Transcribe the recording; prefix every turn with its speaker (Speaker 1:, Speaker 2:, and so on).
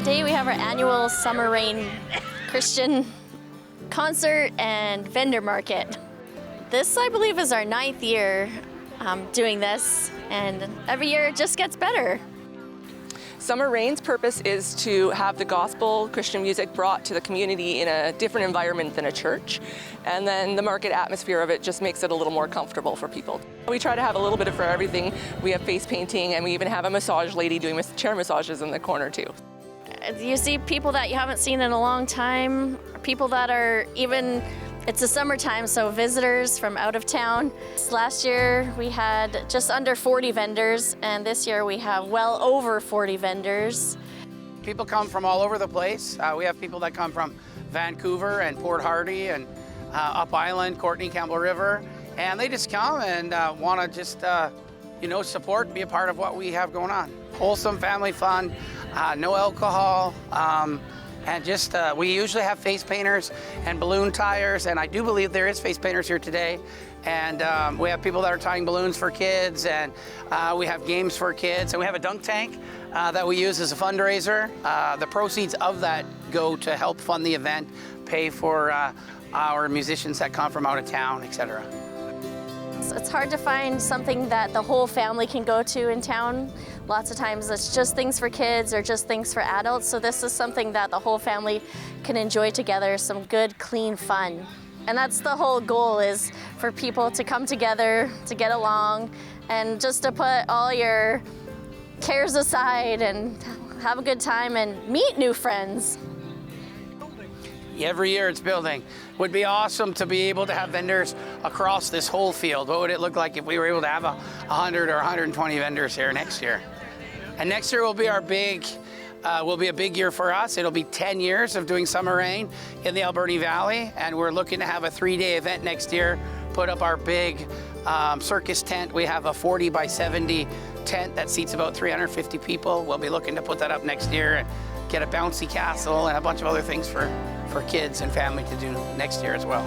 Speaker 1: Today we have our annual Summer Rain Christian concert and vendor market. This, I believe, is our 9th year doing this, and every year it just gets better.
Speaker 2: Summer Rain's purpose is to have the gospel Christian music brought to the community in a different environment than a church, and then the market atmosphere of it just makes it a little more comfortable for people. We try to have a little bit of for everything. We have face painting, and we even have a massage lady doing chair massages in the corner too.
Speaker 1: You see people that you haven't seen in a long time, people that are even, it's the summertime, so visitors from out of town. Last year we had just under 40 vendors, and this year we have well over 40 vendors.
Speaker 3: People come from all over the place. We have people that come from Vancouver and Port Hardy and Up Island, Courtenay, Campbell River, and they just come and want to just support and be a part of what we have going on. Wholesome family fun, no alcohol, and just we usually have face painters and balloon tiers, and I do believe there is face painters here today. And we have people that are tying balloons for kids, and we have games for kids, and we have a dunk tank that we use as a fundraiser. The proceeds of that go to help fund the event, pay for our musicians that come from out of town, etc.
Speaker 1: It's hard to find something that the whole family can go to in town. Lots of times it's just things for kids or just things for adults, so this is something that the whole family can enjoy together, some good, clean fun. And that's the whole goal, is for people to come together, to get along, and just to put all your cares aside and have a good time and meet new friends.
Speaker 3: Every year it's building. Would be awesome to be able to have vendors across this whole field. What would it look like if we were able to have 100 or 120 vendors here next year? And next year will be our big, will be a big year for us. It'll be 10 years of doing Summer Rain in the Alberni Valley, and we're looking to have a 3-day event next year, put up our big circus tent. We have a 40 by 70 tent that seats about 350 people. We'll be looking to put that up next year and get a bouncy castle and a bunch of other things for kids and family to do next year as well.